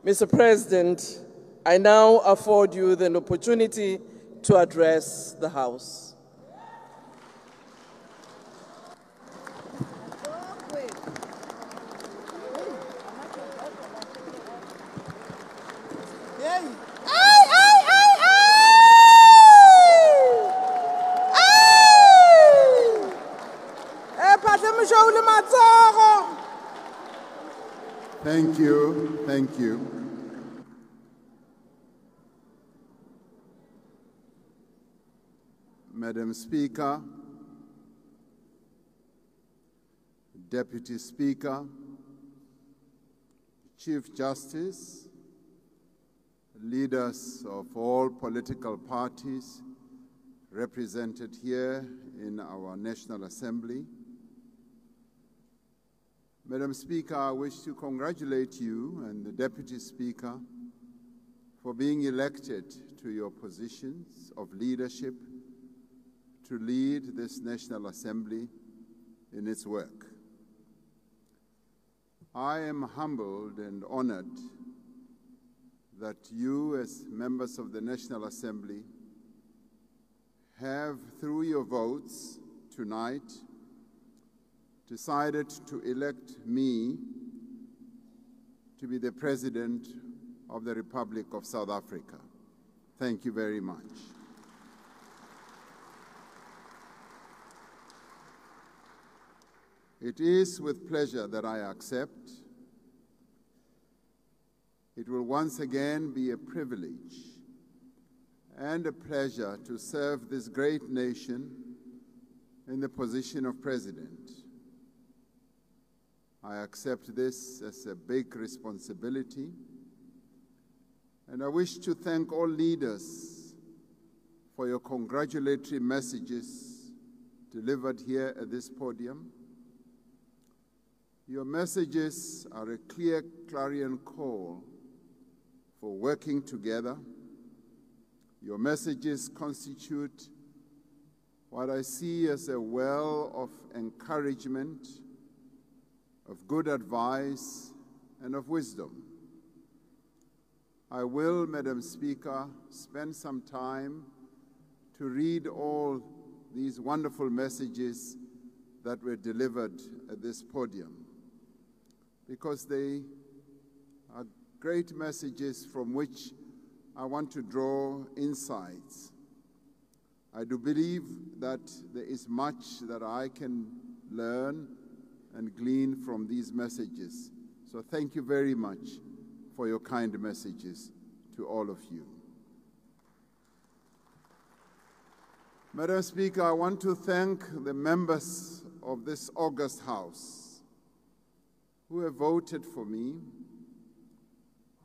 Mr. President, I now afford you the opportunity to address the House. Thank you, thank you. Madam Speaker, Deputy Speaker, Chief Justice, leaders of all political parties represented here in our National Assembly. Madam Speaker, I wish to congratulate you and the Deputy Speaker for being elected to your positions of leadership to lead this National Assembly in its work. I am humbled and honored that you, as members of the National Assembly, have, through your votes tonight, decided to elect me to be the President of the Republic of South Africa. Thank you very much. It is with pleasure that I accept. It will once again be a privilege and a pleasure to serve this great nation in the position of President. I accept this as a big responsibility, and I wish to thank all leaders for your congratulatory messages delivered here at this podium. Your messages are a clear clarion call for working together. Your messages constitute what I see as a well of encouragement, of good advice, and of wisdom. I will, Madam Speaker, spend some time to read all these wonderful messages that were delivered at this podium, because they are great messages from which I want to draw insights. I do believe that there is much that I can learn and glean from these messages. So thank you very much for your kind messages to all of you. Madam Speaker, I want to thank the members of this august House who have voted for me,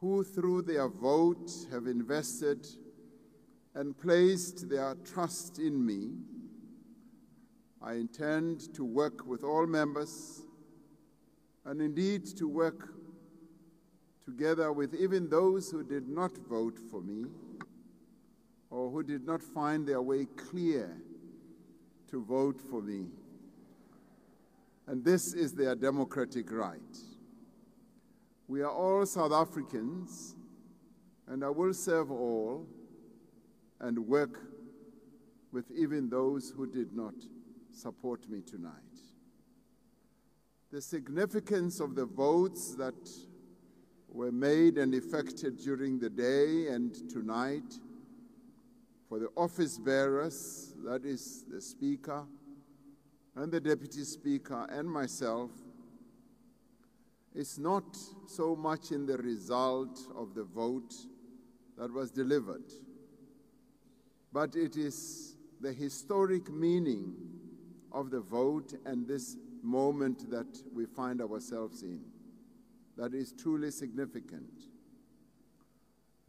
who through their vote have invested and placed their trust in me. I intend to work with all members and indeed to work together with even those who did not vote for me or who did not find their way clear to vote for me. And this is their democratic right. We are all South Africans, and I will serve all and work with even those who did not support me tonight. The significance of the votes that were made and effected during the day and tonight for the office bearers, that is the Speaker and the Deputy Speaker and myself, is not so much in the result of the vote that was delivered, but it is the historic meaning of the vote and this moment that we find ourselves in that is truly significant.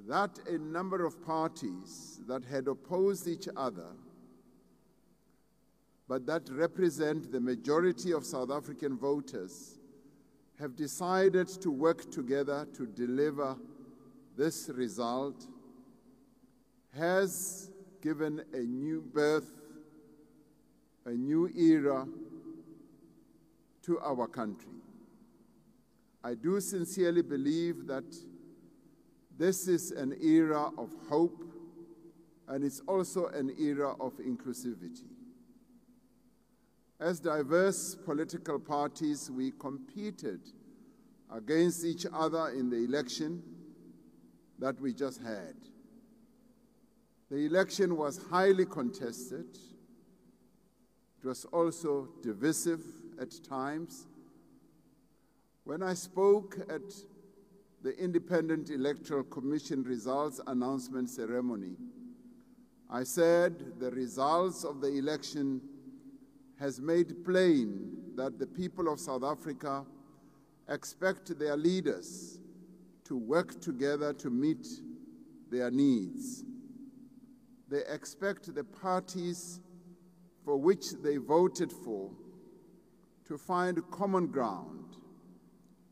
That a number of parties that had opposed each other, but that represent the majority of South African voters, have decided to work together to deliver this result, has given a new birth, a new era to our country. I do sincerely believe that This is an era of hope, and it's also an era of inclusivity. As diverse political parties, we competed against each other in the election that we just had. The election was highly contested. It was also divisive at times. When I spoke at the Independent Electoral Commission results announcement ceremony, I said the results of the election has made plain that the people of South Africa expect their leaders to work together to meet their needs. They expect the parties for which they voted for to find common ground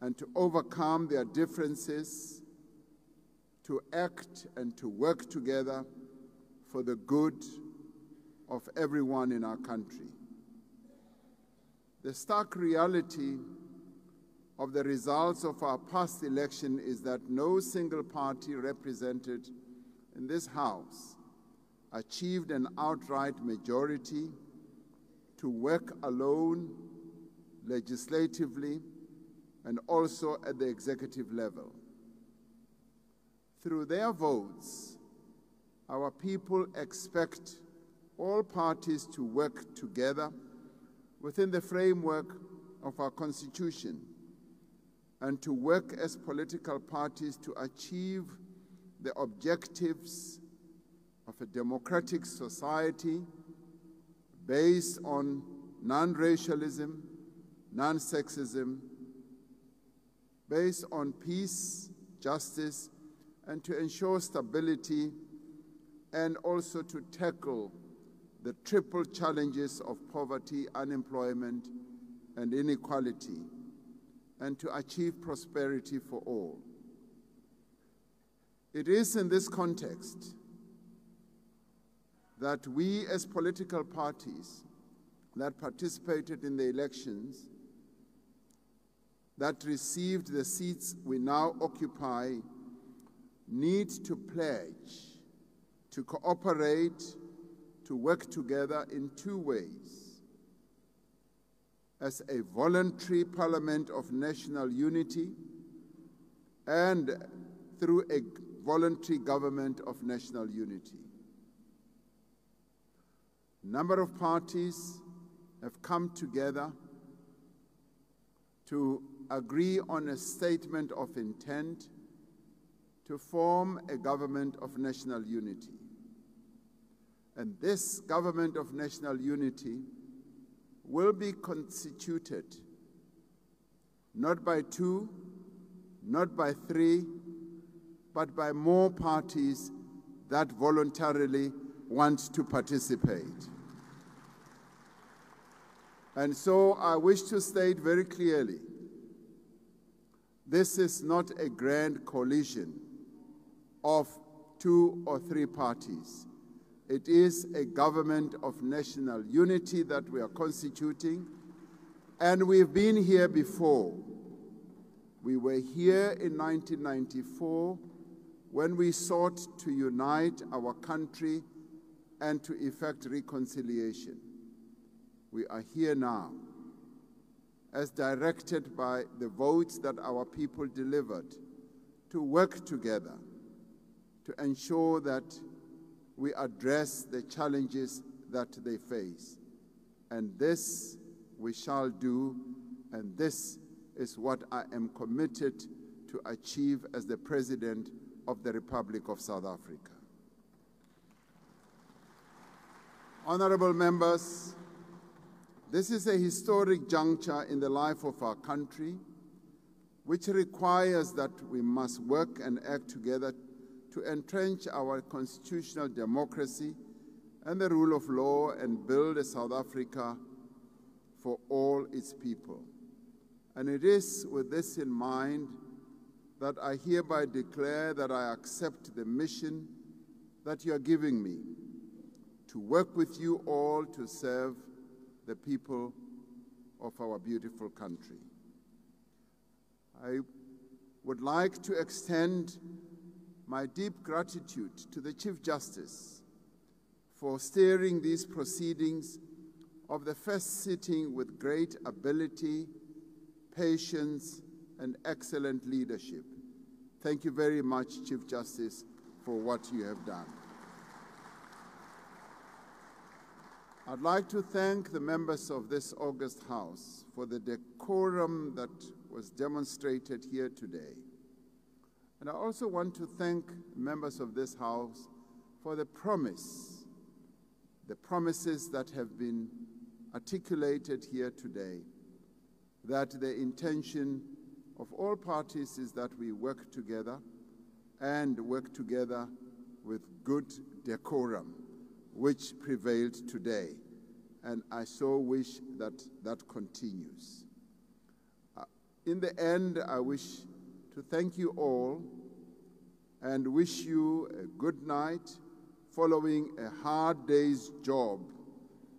and to overcome their differences, to act and to work together for the good of everyone in our country. The stark reality of the results of our past election is that no single party represented in this House achieved an outright majority to work alone, legislatively, and also at the executive level. Through their votes, our people expect all parties to work together within the framework of our Constitution and to work as political parties to achieve the objectives of a democratic society based on non-racialism, non-sexism, based on peace, justice, and to ensure stability, and also to tackle the triple challenges of poverty, unemployment, and inequality, and to achieve prosperity for all. It is in this context that we as political parties that participated in the elections, that received the seats we now occupy, need to pledge to cooperate, to work together in two ways: as a voluntary parliament of national unity and through a voluntary government of national unity. A number of parties have come together to agree on a statement of intent to form a government of national unity. And this government of national unity will be constituted not by two, not by three, but by more parties that voluntarily want to participate. And so I wish to state very clearly, this is not a grand coalition of 2 or 3 parties. It is a government of national unity that we are constituting, and we've been here before. We were here in 1994 when we sought to unite our country and to effect reconciliation. We are here now, as directed by the votes that our people delivered, to work together to ensure that we address the challenges that they face. And this we shall do, and this is what I am committed to achieve as the President of the Republic of South Africa. Honorable members, this is a historic juncture in the life of our country, which requires that we must work and act together to entrench our constitutional democracy and the rule of law and build a South Africa for all its people. And it is with this in mind that I hereby declare that I accept the mission that you are giving me to work with you all to serve the people of our beautiful country. I would like to extend my deep gratitude to the Chief Justice for steering these proceedings of the first sitting with great ability, patience, and excellent leadership. Thank you very much, Chief Justice, for what you have done. I'd like to thank the members of this august House for the decorum that was demonstrated here today. And I also want to thank members of this House for the promises that have been articulated here today, that the intention of all parties is that we work together and work together with good decorum, which prevailed today. And I so wish that that continues. In the end, I wish to thank you all and wish you a good night following a hard day's job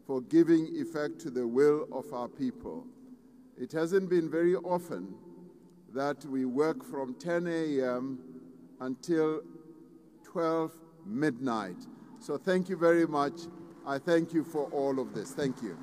for giving effect to the will of our people. It hasn't been very often that we work from 10 a.m. until 12 midnight. So thank you very much. I thank you for all of this. Thank you.